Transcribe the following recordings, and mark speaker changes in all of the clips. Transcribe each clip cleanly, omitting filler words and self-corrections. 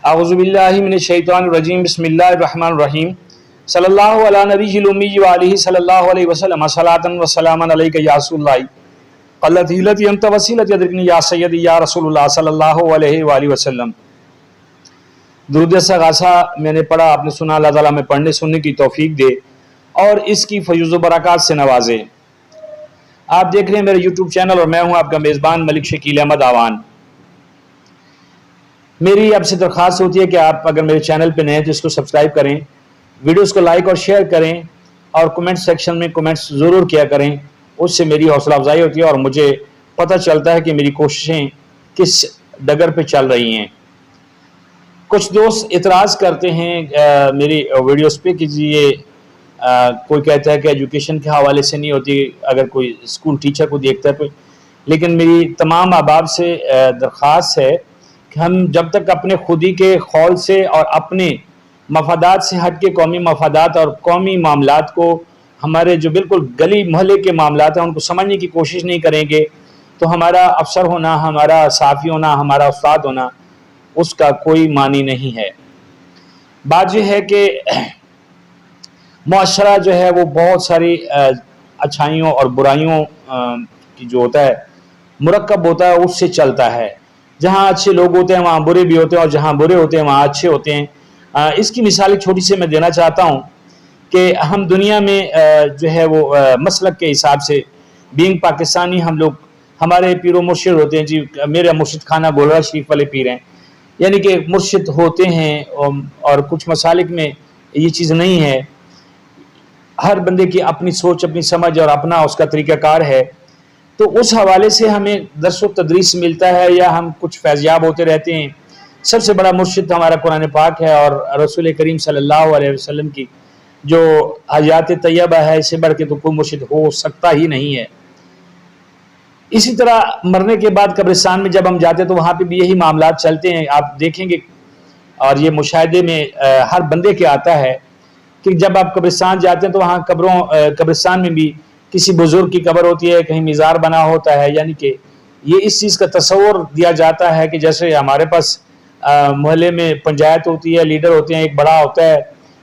Speaker 1: اعوذ باللہ من الشیطان الرجیم بسم اللہ الرحمن الرحیم صلی اللہ علی نبی الامی وآلہ صلی اللہ علیہ وسلم صلاۃ و سلاما علیک یا رسول اللہ قلت ہیلتی انت وسیلتی ادرکنی یا سیدی یا رسول اللہ صلی اللہ علیہ وآلہ وسلم۔ درود استغاثہ میں نے پڑھا، آپ نے سنا، اللہ تعالیٰ میں پڑھنے سننے کی توفیق دے اور اس کی فیوز و برکات سے نوازے۔ آپ دیکھ رہے ہیں میرے یوٹیوب چینل اور میں ہوں آپ کا میزبان ملک شکیل احمد آوان۔ میری آپ سے درخواست ہوتی ہے کہ آپ اگر میرے چینل پہ نئے ہیں تو اس کو سبسکرائب کریں، ویڈیوز کو لائک اور شیئر کریں اور کمنٹ سیکشن میں کمنٹس ضرور کیا کریں، اس سے میری حوصلہ افزائی ہوتی ہے اور مجھے پتہ چلتا ہے کہ میری کوششیں کس ڈگر پہ چل رہی ہیں۔ کچھ دوست اعتراض کرتے ہیں میری ویڈیوز پہ کہ جی یہ کوئی کہتا ہے کہ ایجوکیشن کے حوالے سے نہیں ہوتی اگر کوئی اسکول ٹیچر کو دیکھتا ہے کوئی، لیکن میری تمام احباب سے درخواست ہے کہ ہم جب تک اپنے خودی کے خول سے اور اپنے مفادات سے ہٹ کے قومی مفادات اور قومی معاملات کو، ہمارے جو بالکل گلی محلے کے معاملات ہیں ان کو سمجھنے کی کوشش نہیں کریں گے تو ہمارا افسر ہونا، ہمارا صحافی ہونا، ہمارا استاد ہونا اس کا کوئی معنی نہیں ہے۔ بات یہ ہے کہ معاشرہ جو ہے وہ بہت ساری اچھائیوں اور برائیوں کی جو ہوتا ہے مرکب ہوتا ہے اس سے چلتا ہے۔ جہاں اچھے لوگ ہوتے ہیں وہاں برے بھی ہوتے ہیں اور جہاں برے ہوتے ہیں وہاں اچھے ہوتے ہیں۔ اس کی مثال ایک چھوٹی سی میں دینا چاہتا ہوں کہ ہم دنیا میں جو ہے وہ مسلک کے حساب سے بینگ پاکستانی ہم لوگ، ہمارے پیر و مرشد ہوتے ہیں، جی میرا مرشد خانہ گولڑا شریف والے پیر ہیں، یعنی کہ مرشد ہوتے ہیں اور کچھ مسالک میں یہ چیز نہیں ہے۔ ہر بندے کی اپنی سوچ، اپنی سمجھ اور اپنا اس کا طریقہ کار ہے، تو اس حوالے سے ہمیں درس و تدریس ملتا ہے یا ہم کچھ فیضیاب ہوتے رہتے ہیں۔ سب سے بڑا مرشد ہمارا قرآن پاک ہے اور رسول کریم صلی اللہ علیہ وسلم کی جو حیات طیبہ ہے، اس سے بڑھ کے تو کوئی مرشد ہو سکتا ہی نہیں ہے۔ اسی طرح مرنے کے بعد قبرستان میں جب ہم جاتے ہیں تو وہاں پہ بھی یہی معاملات چلتے ہیں، آپ دیکھیں گے اور یہ مشاہدے میں ہر بندے کے آتا ہے کہ جب آپ قبرستان جاتے ہیں تو وہاں قبرستان میں بھی کسی بزرگ کی قبر ہوتی ہے، کہیں مزار بنا ہوتا ہے، یعنی کہ یہ اس چیز کا تصور دیا جاتا ہے کہ جیسے ہمارے پاس محلے میں پنچایت ہوتی ہے، لیڈر ہوتے ہیں، ایک بڑا ہوتا ہے،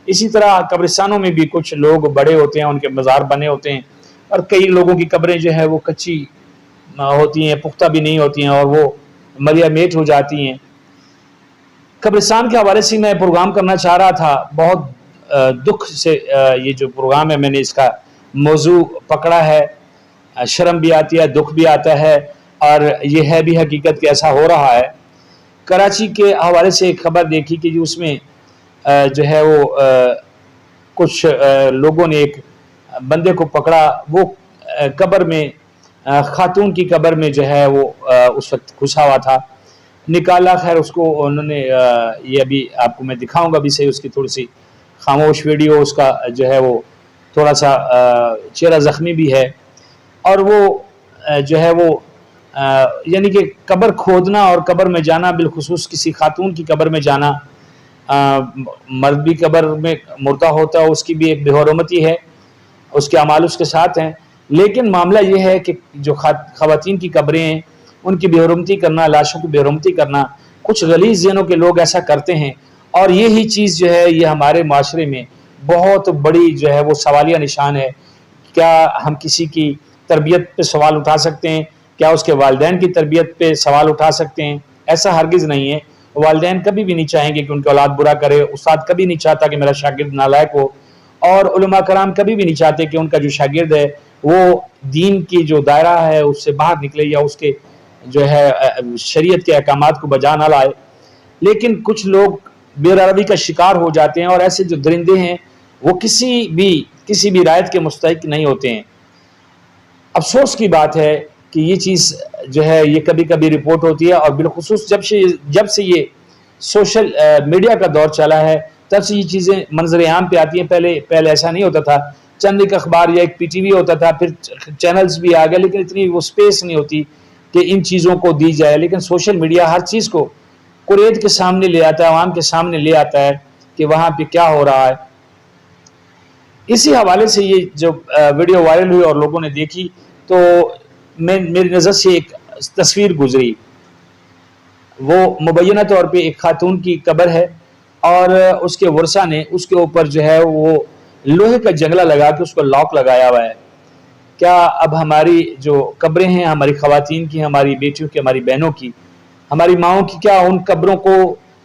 Speaker 1: اسی طرح قبرستانوں میں بھی کچھ لوگ بڑے ہوتے ہیں، ان کے مزار بنے ہوتے ہیں اور کئی لوگوں کی قبریں جو ہے وہ کچی ہوتی ہیں، پختہ بھی نہیں ہوتی ہیں اور وہ مریا میٹ ہو جاتی ہیں۔ قبرستان کے حوالے سے میں پروگرام کرنا چاہ رہا تھا، بہت دکھ سے یہ جو پروگرام ہے میں نے اس کا موضوع پکڑا ہے، شرم بھی آتی ہے، دکھ بھی آتا ہے اور یہ ہے بھی حقیقت کہ ایسا ہو رہا ہے۔ کراچی کے حوالے سے ایک خبر دیکھی کہ جو اس میں جو ہے وہ کچھ لوگوں نے ایک بندے کو پکڑا، وہ قبر میں خاتون کی قبر میں جو ہے وہ اس وقت گھسا ہوا تھا، نکالا، خیر اس کو انہوں نے یہ ابھی آپ کو میں دکھاؤں گا بھی صحیح، اس کی تھوڑی سی خاموش ویڈیو، اس کا جو ہے وہ تھوڑا سا چہرہ زخمی بھی ہے اور وہ جو ہے وہ یعنی کہ قبر کھودنا اور قبر میں جانا، بالخصوص کسی خاتون کی قبر میں جانا، مرد بھی قبر میں مردہ ہوتا ہے، اس کی بھی ایک بے حرمتی ہے، اس کے اعمال اس کے ساتھ ہیں، لیکن معاملہ یہ ہے کہ جو خواتین کی قبریں ہیں ان کی بے حرمتی کرنا، لاشوں کی بے حرمتی کرنا، کچھ غلیظ ذہنوں کے لوگ ایسا کرتے ہیں اور یہی چیز جو ہے یہ ہمارے معاشرے میں بہت بڑی جو ہے وہ سوالیہ نشان ہے۔ کیا ہم کسی کی تربیت پہ سوال اٹھا سکتے ہیں؟ کیا اس کے والدین کی تربیت پہ سوال اٹھا سکتے ہیں؟ ایسا ہرگز نہیں ہے۔ والدین کبھی بھی نہیں چاہیں گے کہ ان کی اولاد برا کرے، استاد کبھی نہیں چاہتا کہ میرا شاگرد نالائق ہو، اور علماء کرام کبھی بھی نہیں چاہتے کہ ان کا جو شاگرد ہے وہ دین کی جو دائرہ ہے اس سے باہر نکلے یا اس کے جو ہے شریعت کے احکامات کو بجا نہ لائے، لیکن کچھ لوگ بے روی کا شکار ہو جاتے ہیں اور ایسے جو درندے ہیں وہ کسی بھی رعایت کے مستحق نہیں ہوتے ہیں۔ افسوس کی بات ہے کہ یہ چیز جو ہے یہ کبھی کبھی رپورٹ ہوتی ہے اور بالخصوص جب سے یہ سوشل میڈیا کا دور چلا ہے تب سے یہ چیزیں منظر عام پہ آتی ہیں۔ پہلے ایسا نہیں ہوتا تھا، چند ایک اخبار یا ایک پی ٹی وی ہوتا تھا، پھر چینلز بھی آ گئے، لیکن اتنی وہ سپیس نہیں ہوتی کہ ان چیزوں کو دی جائے، لیکن سوشل میڈیا ہر چیز کو قریت کے سامنے لے آتا ہے، عوام کے سامنے لے آتا ہے کہ وہاں پہ کیا ہو رہا ہے۔ اسی حوالے سے یہ جو ویڈیو وائرل ہوئی اور لوگوں نے دیکھی تو میری نظر سے ایک تصویر گزری۔ وہ مبینہ طور پہ ایک خاتون کی قبر ہے اور اس کے ورثہ نے اس کے اوپر جو ہے وہ لوہے کا جنگلہ لگا کے اس کو لاک لگایا ہوا ہے۔ کیا اب ہماری جو قبریں ہیں ہماری خواتین کی، ہماری بیٹیوں کی، ہماری بہنوں کی، ہماری ماؤں کی، کیا ان قبروں کو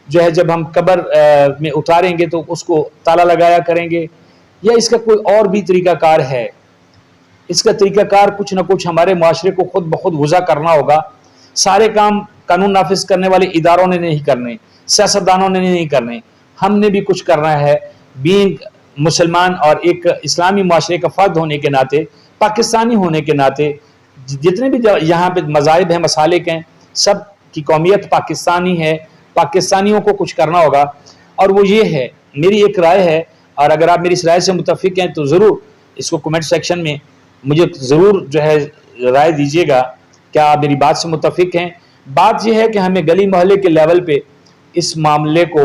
Speaker 1: جو ہے جب ہم قبر میں اتاریں گے تو اس کو تالا لگایا کریں گے، یا اس کا کوئی اور بھی طریقہ کار ہے؟ اس کا طریقہ کار کچھ نہ کچھ ہمارے معاشرے کو خود بخود وضع کرنا ہوگا۔ سارے کام قانون نافذ کرنے والے اداروں نے نہیں کرنے، سیاستدانوں نے نہیں کرنے، ہم نے بھی کچھ کرنا ہے۔ بینگ مسلمان اور ایک اسلامی معاشرے کا فرد ہونے کے ناطے، پاکستانی ہونے کے ناطے، جتنے بھی یہاں پہ مذاہب ہیں، مسالک ہیں، سب کی قومیت پاکستانی ہے، پاکستانیوں کو کچھ کرنا ہوگا۔ اور وہ یہ ہے، میری ایک رائے ہے، اور اگر آپ میری اس رائے سے متفق ہیں تو ضرور اس کو کمنٹ سیکشن میں مجھے ضرور جو ہے رائے دیجیے گا، کیا آپ میری بات سے متفق ہیں؟ بات یہ ہے کہ ہمیں گلی محلے کے لیول پہ اس معاملے کو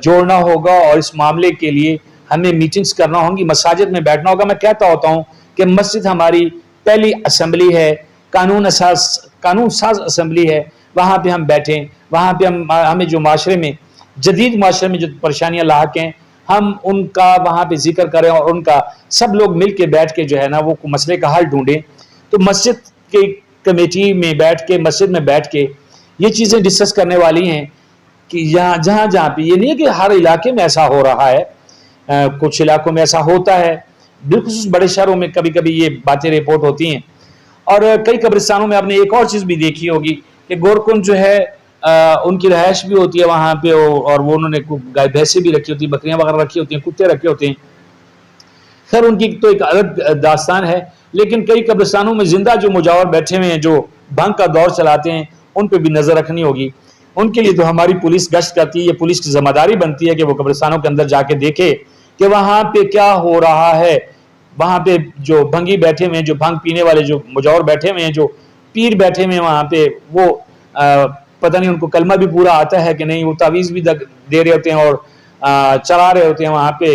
Speaker 1: جوڑنا ہوگا، اور اس معاملے کے لیے ہمیں میٹنگز کرنا ہوں گی، مساجد میں بیٹھنا ہوگا۔ میں کہتا ہوتا ہوں کہ مسجد ہماری پہلی اسمبلی ہے، قانون ساز اسمبلی ہے، وہاں پہ ہم بیٹھیں، وہاں پہ ہمیں جو معاشرے میں، جدید معاشرے میں جو پریشانیاں لاحق ہیں، ہم ان کا وہاں پہ ذکر کریں، اور ان کا سب لوگ مل کے بیٹھ کے جو ہے نا وہ مسئلے کا حل ڈھونڈیں۔ تو مسجد کے کمیٹی میں بیٹھ کے، مسجد میں بیٹھ کے یہ چیزیں ڈسکس کرنے والی ہیں کہ جہاں پہ، یہ نہیں ہے کہ ہر علاقے میں ایسا ہو رہا ہے، کچھ علاقوں میں ایسا ہوتا ہے، بالخصوص بڑے شہروں میں کبھی کبھی یہ باتیں رپورٹ ہوتی ہیں۔ اور کئی قبرستانوں میں آپ نے ایک اور چیز بھی دیکھی ہوگی کہ گورکن جو ہے ان کی رہائش بھی ہوتی ہے وہاں پہ، اور وہ انہوں نے گائے بھینسیں بھی رکھی ہوتی ہیں، بکریاں وغیرہ رکھی ہوتی ہیں، کتے رکھے ہوتے ہیں۔ خیر ان کی تو ایک الگ داستان ہے، لیکن کئی قبرستانوں میں زندہ جو مجاور بیٹھے ہوئے ہیں، جو بھنگ کا دور چلاتے ہیں، ان پہ بھی نظر رکھنی ہوگی۔ ان کے لیے تو ہماری پولیس گشت کرتی ہے، یہ پولیس کی ذمہ داری بنتی ہے کہ وہ قبرستانوں کے اندر جا کے دیکھے کہ وہاں پہ کیا ہو رہا ہے۔ وہاں پہ جو بھنگی بیٹھے ہوئے ہیں، جو بھنگ پینے والے جو مجاور بیٹھے ہوئے ہیں، جو پیر بیٹھے ہوئے ہیں وہاں پہ، وہ پتہ نہیں ان کو کلمہ بھی پورا آتا ہے کہ نہیں، وہ تعویذ بھی دے رہے ہوتے ہیں اور چلا رہے ہوتے ہیں، وہاں پہ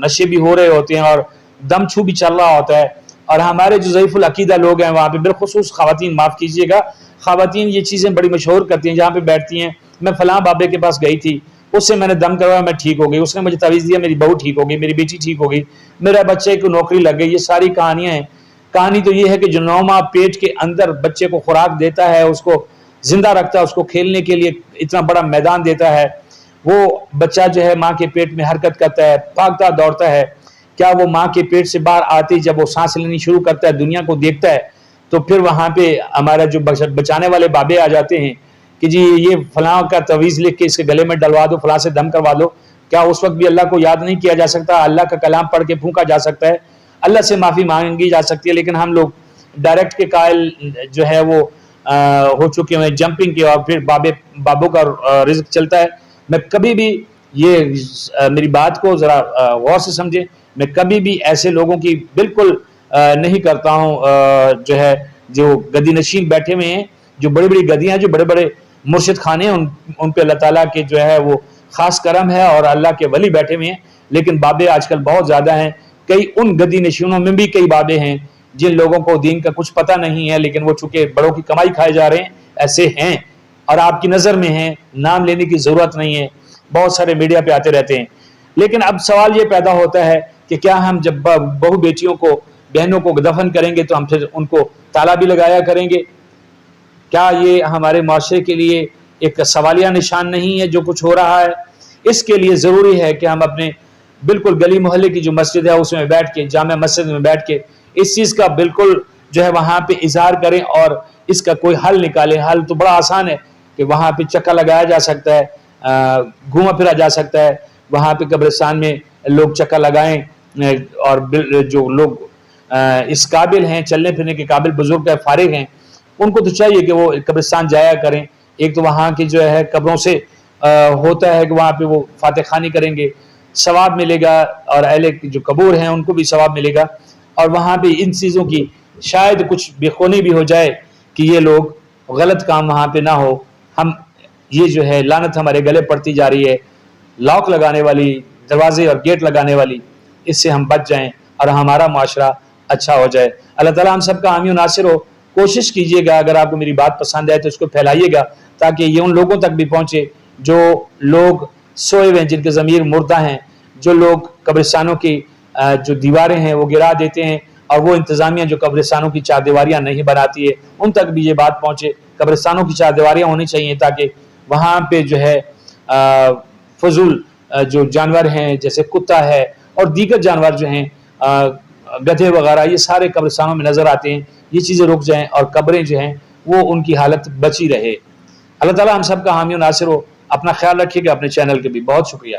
Speaker 1: نشے بھی ہو رہے ہوتے ہیں اور دم چھو بھی چل رہا ہوتا ہے۔ اور ہمارے جو ضعیف العقیدہ لوگ ہیں وہاں پہ، بالخصوص خواتین، معاف کیجیے گا، خواتین یہ چیزیں بڑی مشہور کرتی ہیں، جہاں پہ بیٹھتی ہیں، میں فلاں بابے کے پاس گئی تھی، اس سے میں نے دم کروایا، میں ٹھیک ہو گئی، اس نے مجھے تعویذ دیا، میری بہو ٹھیک ہو گئی، میری بیٹی ٹھیک ہو گئی، میرا بچے کو نوکری لگ گئی۔ یہ ساری کہانیاں ہیں۔ کہانی تو یہ ہے کہ جو 9 ماہ پیٹ کے اندر بچے کو خوراک دیتا ہے، اس کو زندہ رکھتا ہے، اس کو کھیلنے کے لیے اتنا بڑا میدان دیتا ہے، وہ بچہ جو ہے ماں کے پیٹ میں حرکت کرتا ہے، بھاگتا دوڑتا ہے، کیا وہ ماں کے پیٹ سے باہر آتی جب وہ سانس لینی شروع کرتا ہے، دنیا کو دیکھتا ہے، تو پھر وہاں پہ ہمارا جو بچانے والے بابے آ جاتے ہیں کہ جی یہ فلاں کا تعویذ لکھ کے اس کے گلے میں ڈلوا دو، فلاں سے دم کروا دو۔ کیا اس وقت بھی اللہ کو یاد نہیں کیا جا سکتا؟ اللہ کا کلام پڑھ کے پھونکا جا سکتا ہے، اللہ سے معافی مانگی جا سکتی ہے، لیکن ہم لوگ ڈائریکٹ کے قائل جو ہے وہ ہو چکے ہیں جمپنگ کے، اور پھر بابوں کا رزق چلتا ہے۔ میں کبھی بھی یہ میری بات کو ذرا غور سے سمجھیں، میں کبھی بھی ایسے لوگوں کی بالکل نہیں کرتا ہوں جو ہے جو گدی نشین بیٹھے ہوئے ہیں، جو بڑی بڑی گدیاں، جو بڑے بڑے مرشد خانے ہیں، ان پہ اللہ تعالیٰ کے جو ہے وہ خاص کرم ہے اور اللہ کے ولی بیٹھے ہوئے ہیں، لیکن بابے آج کل بہت زیادہ ہیں۔ کئی ان گدی نشینوں میں بھی کئی بابے ہیں جن لوگوں کو دین کا کچھ پتہ نہیں ہے، لیکن وہ چونکہ بڑوں کی کمائی کھائے جا رہے ہیں، ایسے ہیں اور آپ کی نظر میں ہیں، نام لینے کی ضرورت نہیں ہے، بہت سارے میڈیا پہ آتے رہتے ہیں۔ لیکن اب سوال یہ پیدا ہوتا ہے کہ کیا ہم جب بہو بیٹیوں کو، بہنوں کو دفن کریں گے تو ہم پھر ان کو تالا بھی لگایا کریں گے؟ کیا یہ ہمارے معاشرے کے لیے ایک سوالیہ نشان نہیں ہے جو کچھ ہو رہا ہے؟ اس کے لیے ضروری ہے کہ ہم اپنے بالکل گلی محلے کی جو مسجد ہے اس میں بیٹھ کے، جامع مسجد میں بیٹھ کے اس چیز کا بالکل جو ہے وہاں پہ اظہار کریں اور اس کا کوئی حل نکالیں۔ حل تو بڑا آسان ہے کہ وہاں پہ چکا لگایا جا سکتا ہے، گھوما پھرا جا سکتا ہے، وہاں پہ قبرستان میں لوگ چکا لگائیں، اور جو لوگ اس قابل ہیں، چلنے پھرنے کے قابل بزرگ ہیں، فارغ ہیں، ان کو تو چاہیے کہ وہ قبرستان جایا کریں۔ ایک تو وہاں کی جو ہے قبروں سے ہوتا ہے کہ وہاں پہ وہ فاتح خوانی کریں گے، ثواب ملے گا، اور اہل جو قبور ہیں ان کو بھی ثواب ملے گا، اور وہاں پہ ان چیزوں کی شاید کچھ بے خونی بھی ہو جائے کہ یہ لوگ غلط کام وہاں پہ نہ ہو۔ ہم یہ جو ہے لعنت ہمارے گلے پڑتی جا رہی ہے، لاک لگانے والی، دروازے اور گیٹ لگانے والی، اس سے ہم بچ جائیں اور ہمارا معاشرہ اچھا ہو جائے۔ اللہ تعالیٰ ہم سب کا حامی و ناصر ہو۔ کوشش کیجیے گا، اگر آپ کو میری بات پسند ہے تو اس کو پھیلائیے گا، تاکہ یہ ان لوگوں تک بھی پہنچے جو لوگ سوئے ہوئے ہیں، جن کے ضمیر مردہ ہیں، جو لوگ قبرستانوں کی جو دیواریں ہیں وہ گرا دیتے ہیں، اور وہ انتظامیہ جو قبرستانوں کی چار دیواریاں نہیں بناتی ہے ان تک بھی یہ بات پہنچے۔ قبرستانوں کی چار دیواریاں ہونی چاہیے تاکہ وہاں پہ جو ہے فضول جو جانور ہیں جیسے کتا ہے اور دیگر جانور جو ہیں گدھے وغیرہ، یہ سارے قبرستانوں میں نظر آتے ہیں، یہ چیزیں رک جائیں اور قبریں جو ہیں وہ ان کی حالت بچی رہے۔ اللہ تعالیٰ ہم سب کا حامی و ناصر ہو۔ اپنا خیال رکھیے گا، اپنے چینل کے بھی بہت شکریہ۔